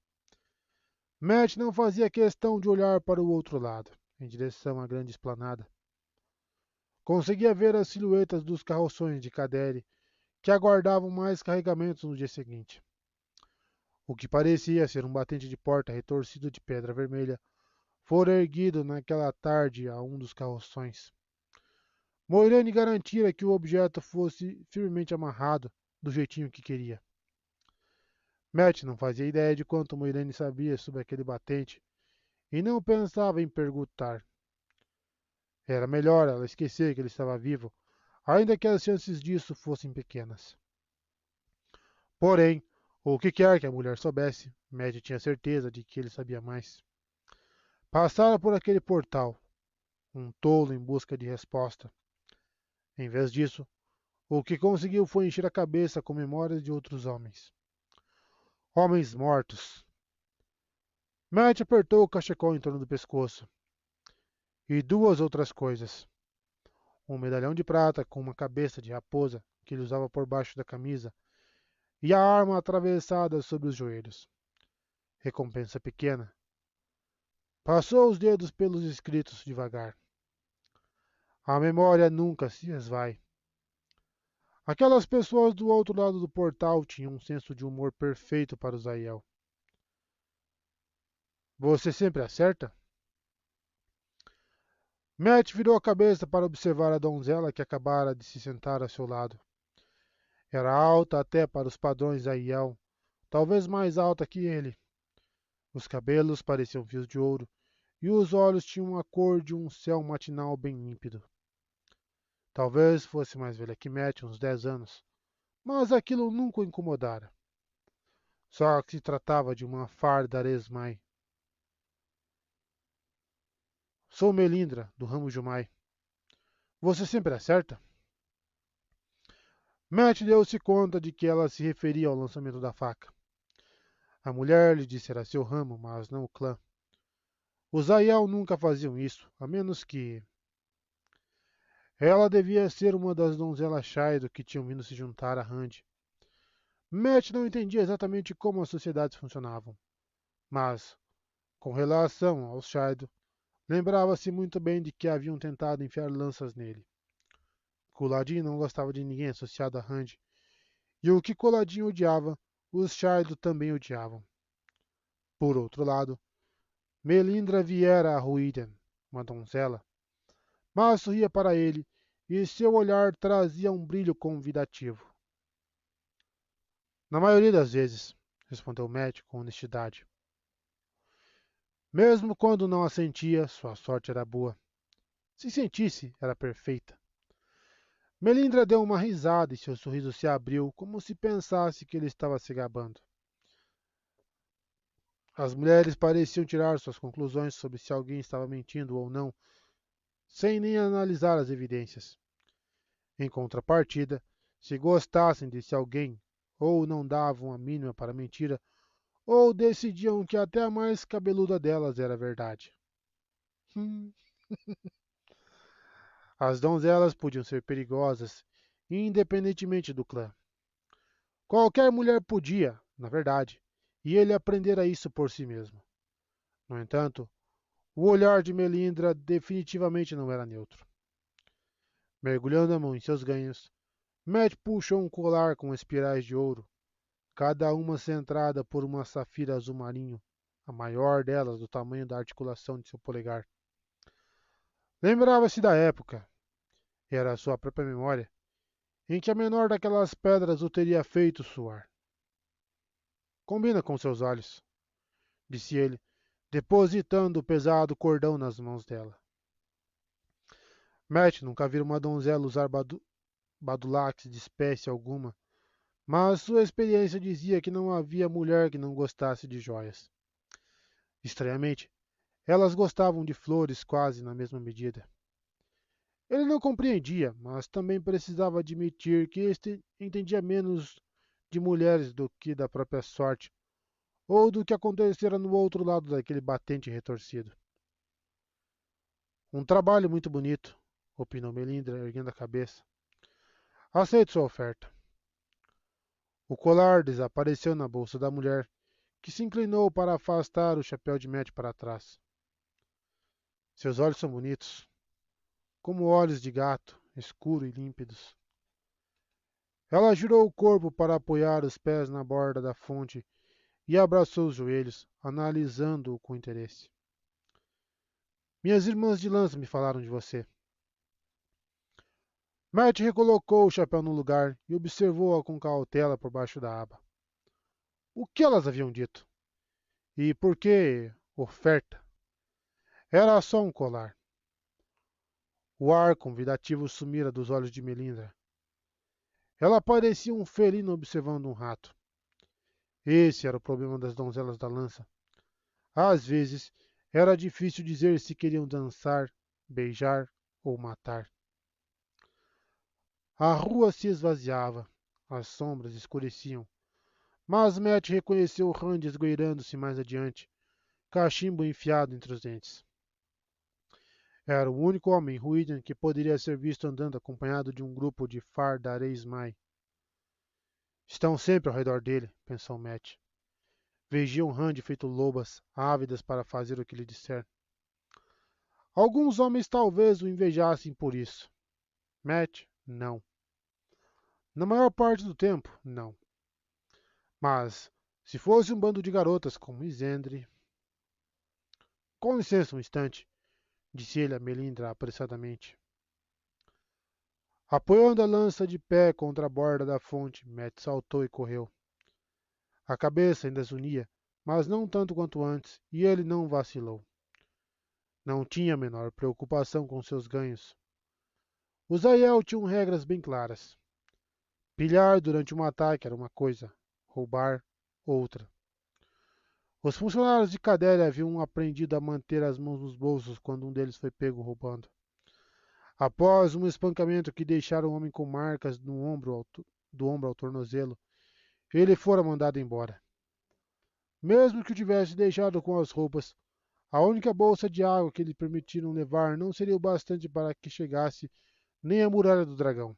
Matt não fazia questão de olhar para o outro lado, em direção à grande esplanada. Conseguia ver as silhuetas dos carroções de Cadere, que aguardavam mais carregamentos no dia seguinte. O que parecia ser um batente de porta retorcido de pedra vermelha fora erguido naquela tarde a um dos carroções. Moiraine garantira que o objeto fosse firmemente amarrado do jeitinho que queria. Matt não fazia ideia de quanto Moiraine sabia sobre aquele batente e não pensava em perguntar. Era melhor ela esquecer que ele estava vivo, ainda que as chances disso fossem pequenas. Porém, o que quer que a mulher soubesse, Matt tinha certeza de que ele sabia mais. Passara por aquele portal, um tolo em busca de resposta. Em vez disso, o que conseguiu foi encher a cabeça com memórias de outros homens. Homens mortos. Matt apertou o cachecol em torno do pescoço. E duas outras coisas. Um medalhão de prata com uma cabeça de raposa que ele usava por baixo da camisa e a arma atravessada sobre os joelhos. Recompensa pequena. Passou os dedos pelos escritos devagar. A memória nunca se esvai. Aquelas pessoas do outro lado do portal tinham um senso de humor perfeito para os Aiel. Você sempre acerta? Matt virou a cabeça para observar a donzela que acabara de se sentar a seu lado. Era alta até para os padrões Aiel, talvez mais alta que ele. Os cabelos pareciam fios de ouro, e os olhos tinham a cor de um céu matinal bem límpido. Talvez fosse mais velha que Matt, uns 10 anos, mas aquilo nunca o incomodara. Só que se tratava de uma farda Aresmai. Sou Melindra, do ramo Jumai. Você sempre acerta? Matt deu-se conta de que ela se referia ao lançamento da faca. A mulher lhe disse era seu ramo, mas não o clã. Os Aiel nunca faziam isso, a menos que... Ela devia ser uma das donzelas Shaido que tinham vindo se juntar a Rand. Matt não entendia exatamente como as sociedades funcionavam, mas, com relação aos Shaido, lembrava-se muito bem de que haviam tentado enfiar lanças nele. Coladin não gostava de ninguém associado a Rand, e o que Coladin odiava, os Shaido também odiavam. Por outro lado, Melindra viera a Ruiden, uma donzela, mas sorria para ele, e seu olhar trazia um brilho convidativo. Na maioria das vezes, respondeu Matt com honestidade. Mesmo quando não a sentia, sua sorte era boa. Se sentisse, era perfeita. Melindra deu uma risada e seu sorriso se abriu, como se pensasse que ele estava se gabando. As mulheres pareciam tirar suas conclusões sobre se alguém estava mentindo ou não, sem nem analisar as evidências. Em contrapartida, se gostassem de se alguém ou não davam a mínima para a mentira, ou decidiam que até a mais cabeluda delas era verdade. Hum. As donzelas podiam ser perigosas, independentemente do clã. Qualquer mulher podia, na verdade, e ele aprendera isso por si mesmo. No entanto, o olhar de Melindra definitivamente não era neutro. Mergulhando a mão em seus ganhos, Matt puxou um colar com espirais de ouro, cada uma centrada por uma safira azul marinho, a maior delas do tamanho da articulação de seu polegar. Lembrava-se da época, era a sua própria memória, em que a menor daquelas pedras o teria feito suar. Combina com seus olhos, disse ele, depositando o pesado cordão nas mãos dela. Matt nunca vira uma donzela usar badulaques de espécie alguma, mas sua experiência dizia que não havia mulher que não gostasse de joias. Estranhamente, elas gostavam de flores quase na mesma medida. Ele não compreendia, mas também precisava admitir que este entendia menos de mulheres do que da própria sorte, ou do que acontecera no outro lado daquele batente retorcido. Um trabalho muito bonito, opinou Melindra, erguendo a cabeça. Aceito sua oferta. O colar desapareceu na bolsa da mulher, que se inclinou para afastar o chapéu de Matt para trás. Seus olhos são bonitos, como olhos de gato, escuros e límpidos. Ela girou o corpo para apoiar os pés na borda da fonte e abraçou os joelhos, analisando-o com interesse. Minhas irmãs de lança me falaram de você. Matt recolocou o chapéu no lugar e observou-a com cautela por baixo da aba. O que elas haviam dito? E por que oferta? Era só um colar. O ar convidativo sumira dos olhos de Melindra. Ela parecia um felino observando um rato. Esse era o problema das donzelas da lança. Às vezes, era difícil dizer se queriam dançar, beijar ou matar. A rua se esvaziava, as sombras escureciam, mas Matt reconheceu Rand esgueirando-se mais adiante, cachimbo enfiado entre os dentes. Era o único homem Ruidian que poderia ser visto andando acompanhado de um grupo de Fardareis Mai. Estão sempre ao redor dele, pensou Matt. Vigiam Rand feito lobas, ávidas para fazer o que lhe disser. Alguns homens talvez o invejassem por isso. Matt, não. Na maior parte do tempo, não. Mas, se fosse um bando de garotas como Isendre... Com licença um instante, disse ele a Melindra apressadamente. Apoiando a lança de pé contra a borda da fonte, Matt saltou e correu. A cabeça ainda zunia, mas não tanto quanto antes, e ele não vacilou. Não tinha a menor preocupação com seus ganhos. Os Aiel tinham regras bem claras. Pilhar durante um ataque era uma coisa, roubar outra. Os funcionários de Cadéria haviam aprendido a manter as mãos nos bolsos quando um deles foi pego roubando. Após um espancamento que deixara o homem com marcas no do ombro ao tornozelo, ele fora mandado embora. Mesmo que o tivesse deixado com as roupas, a única bolsa de água que lhe permitiram levar não seria o bastante para que chegasse nem à muralha do dragão.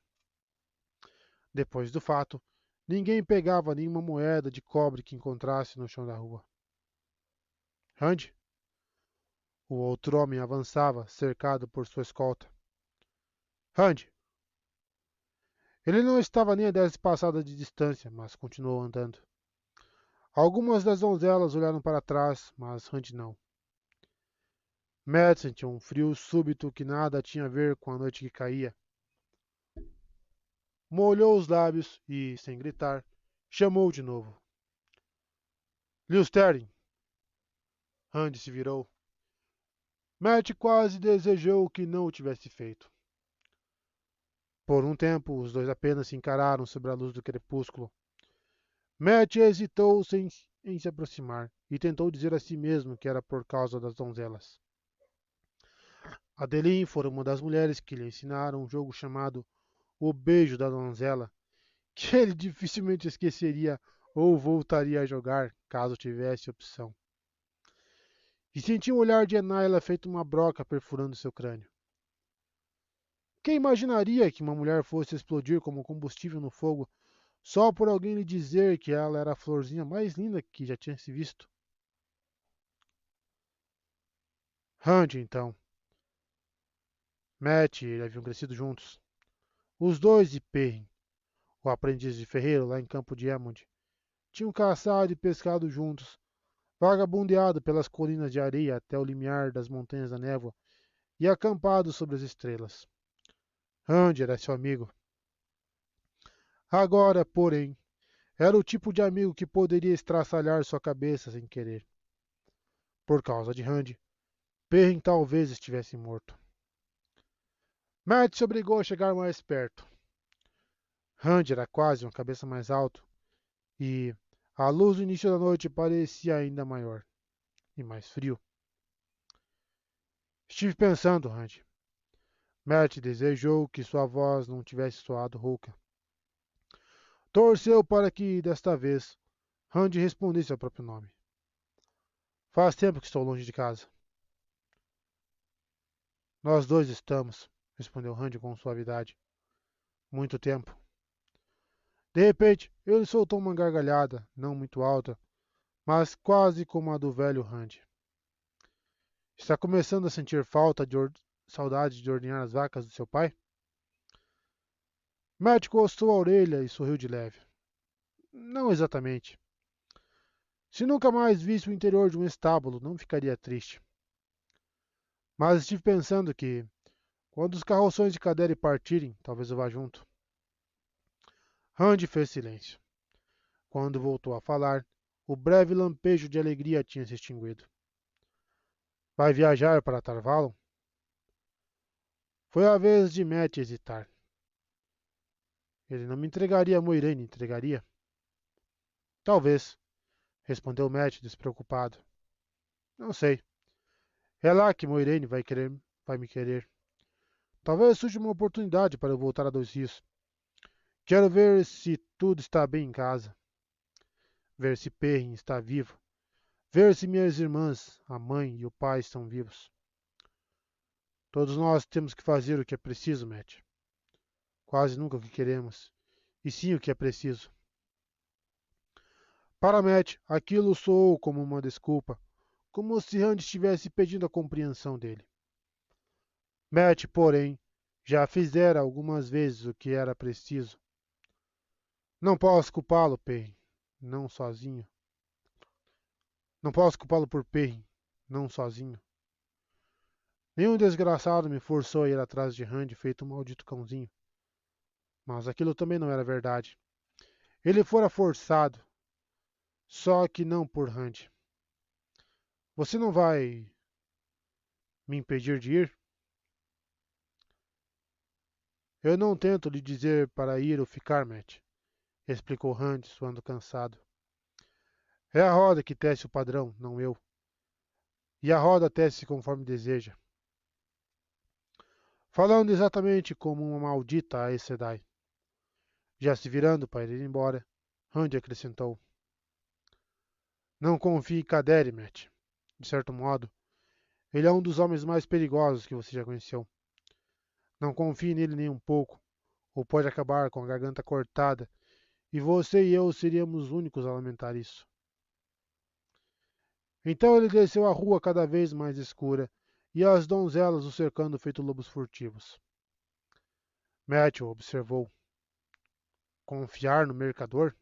Depois do fato, ninguém pegava nenhuma moeda de cobre que encontrasse no chão da rua. Rand? O outro homem avançava, cercado por sua escolta. Rand! Ele não estava nem a 10 passadas de distância, mas continuou andando. Algumas das donzelas olharam para trás, mas Rand não. Matt sentiu um frio súbito que nada tinha a ver com a noite que caía. Molhou os lábios e, sem gritar, chamou de novo. Liusterin! Rand se virou. Matt quase desejou que não o tivesse feito. Por um tempo, os dois apenas se encararam sob a luz do crepúsculo. Matt hesitou em se aproximar e tentou dizer a si mesmo que era por causa das donzelas. Adeline fora uma das mulheres que lhe ensinaram um jogo chamado O Beijo da Donzela, que ele dificilmente esqueceria ou voltaria a jogar, caso tivesse opção. E sentiu o olhar de Enaila feito uma broca perfurando seu crânio. Quem imaginaria que uma mulher fosse explodir como combustível no fogo só por alguém lhe dizer que ela era a florzinha mais linda que já tinha se visto? Hunt, então. Matt e ele haviam crescido juntos. Os dois e Perrin, o aprendiz de ferreiro lá em Campo de Emond, tinham caçado e pescado juntos, vagabundeado pelas colinas de areia até o limiar das montanhas da névoa e acampado sobre as estrelas. Hunt era seu amigo. Agora, porém, era o tipo de amigo que poderia estraçalhar sua cabeça sem querer. Por causa de Randy, Perrin talvez estivesse morto. Matt se obrigou a chegar mais perto. Randy era quase uma cabeça mais alto e a luz do início da noite parecia ainda maior e mais frio. Estive pensando, Randy. Matt desejou que sua voz não tivesse soado rouca. Torceu para que, desta vez, Randy respondesse ao próprio nome. Faz tempo que estou longe de casa. Nós dois estamos, respondeu Randy com suavidade. Muito tempo. De repente, ele soltou uma gargalhada, não muito alta, mas quase como a do velho Randy. Está começando a sentir saudade de ordenhar as vacas do seu pai? Matt coçou a orelha e sorriu de leve. Não exatamente. Se nunca mais visse o interior de um estábulo, não ficaria triste. Mas estive pensando que, quando os carroções de Cadere partirem, talvez eu vá junto. Randy fez silêncio. Quando voltou a falar, o breve lampejo de alegria tinha se extinguido. Vai viajar para Tarvalon? Foi a vez de Matt hesitar. Ele não me entregaria a Moiraine, entregaria? Talvez, respondeu Matt despreocupado. Não sei. É lá que Moiraine vai me querer. Talvez surja uma oportunidade para eu voltar a Dois Rios. Quero ver se tudo está bem em casa. Ver se Perrin está vivo. Ver se minhas irmãs, a mãe e o pai estão vivos. Todos nós temos que fazer o que é preciso, Matt. Quase nunca o que queremos, e sim o que é preciso. Para Matt, aquilo soou como uma desculpa, como se Randy estivesse pedindo a compreensão dele. Matt, porém, já fizera algumas vezes o que era preciso. Não posso culpá-lo, Perrin, não sozinho. Não posso culpá-lo por Perrin, não sozinho. Nenhum desgraçado me forçou a ir atrás de Randy feito um maldito cãozinho. Mas aquilo também não era verdade. Ele fora forçado, só que não por Randy. Você não vai me impedir de ir? Eu não tento lhe dizer para ir ou ficar, Matt, explicou Randy, suando cansado. É a roda que tece o padrão, não eu. E a roda tece conforme deseja. Falando exatamente como uma maldita Aes Sedai. Já se virando para ir embora, Randy acrescentou. Não confie em Kaderi, Matt. De certo modo, ele é um dos homens mais perigosos que você já conheceu. Não confie nele nem um pouco, ou pode acabar com a garganta cortada, e você e eu seríamos os únicos a lamentar isso. Então ele desceu a rua cada vez mais escura, e as donzelas o cercando feito lobos furtivos. Matthew observou. Confiar no mercador?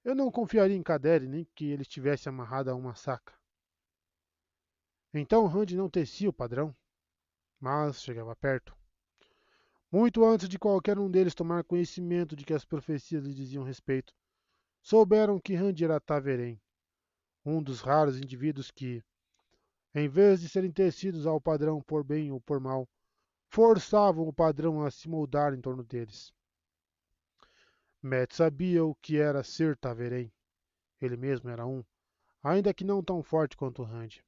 Eu não confiaria em Kaderi nem que ele estivesse amarrado a uma saca. Então Randy não tecia o padrão, mas chegava perto. Muito antes de qualquer um deles tomar conhecimento de que as profecias lhe diziam respeito, souberam que Randy era Taverém, um dos raros indivíduos que, em vez de serem tecidos ao padrão por bem ou por mal, forçavam o padrão a se moldar em torno deles. Matt sabia o que era ser Taverém. Ele mesmo era um, ainda que não tão forte quanto Randy.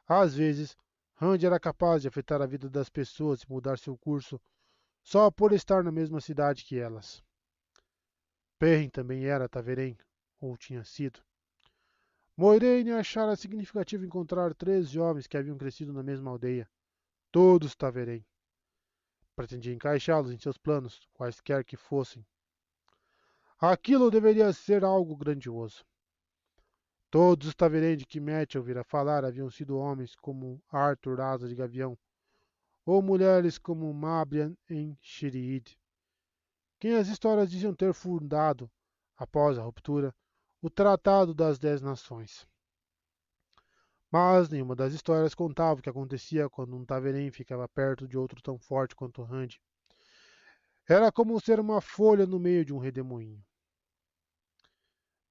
Às vezes, Randy era capaz de afetar a vida das pessoas e mudar seu curso só por estar na mesma cidade que elas. Perrin também era Taverém, ou tinha sido. Moiraine achara significativo encontrar 3 jovens que haviam crescido na mesma aldeia, todos Taverém. Pretendia encaixá-los em seus planos, quaisquer que fossem. Aquilo deveria ser algo grandioso. Todos os Taverém de que Matt ouvira falar haviam sido homens como Arthur Asa de Gavião, ou mulheres como Mabrian em Shiriid, quem as histórias diziam ter fundado, após a ruptura, o Tratado das 10 Nações. Mas nenhuma das histórias contava o que acontecia quando um Taverém ficava perto de outro tão forte quanto Rand. Era como ser uma folha no meio de um redemoinho.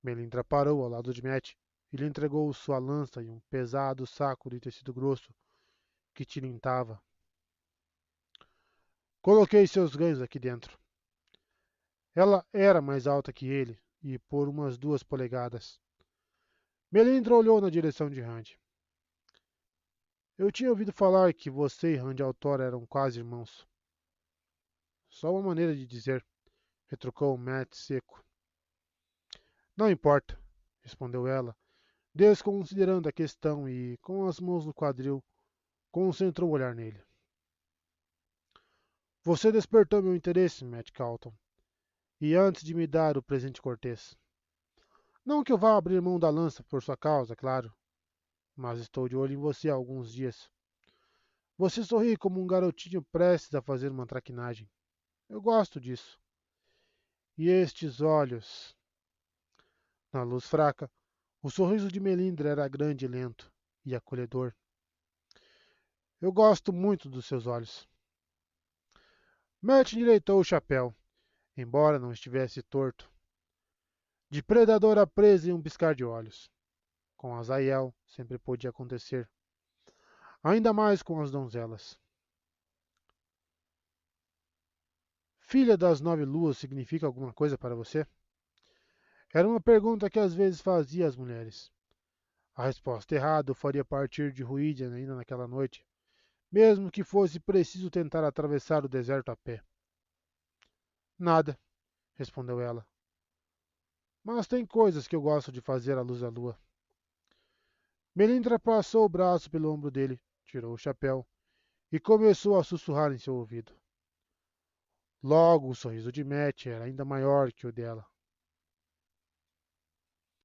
Melindra parou ao lado de Matt e lhe entregou sua lança e um pesado saco de tecido grosso que tilintava. Coloquei seus ganhos aqui dentro. Ela era mais alta que ele, e por umas 2 polegadas. Melindra olhou na direção de Rand. Eu tinha ouvido falar que você e Rand Altor eram quase irmãos. Só uma maneira de dizer, retrucou Matt seco. Não importa, respondeu ela, desconsiderando a questão e, com as mãos no quadril, concentrou o olhar nele. Você despertou meu interesse, Matt Calton, e antes de me dar o presente cortês. Não que eu vá abrir mão da lança por sua causa, claro, mas estou de olho em você há alguns dias. Você sorri como um garotinho prestes a fazer uma traquinagem. Eu gosto disso. E estes olhos. Na luz fraca, o sorriso de Melindra era grande e lento, e acolhedor. Eu gosto muito dos seus olhos. Matt endireitou o chapéu, embora não estivesse torto. De predadora presa em um piscar de olhos. Com Azael sempre podia acontecer. Ainda mais com as donzelas. Filha das 9 luas significa alguma coisa para você? Era uma pergunta que às vezes fazia às mulheres. A resposta errada o faria partir de Ruídia ainda naquela noite, mesmo que fosse preciso tentar atravessar o deserto a pé. Nada, respondeu ela. Mas tem coisas que eu gosto de fazer à luz da lua. Melindra passou o braço pelo ombro dele, tirou o chapéu e começou a sussurrar em seu ouvido. Logo o sorriso de Matt era ainda maior que o dela.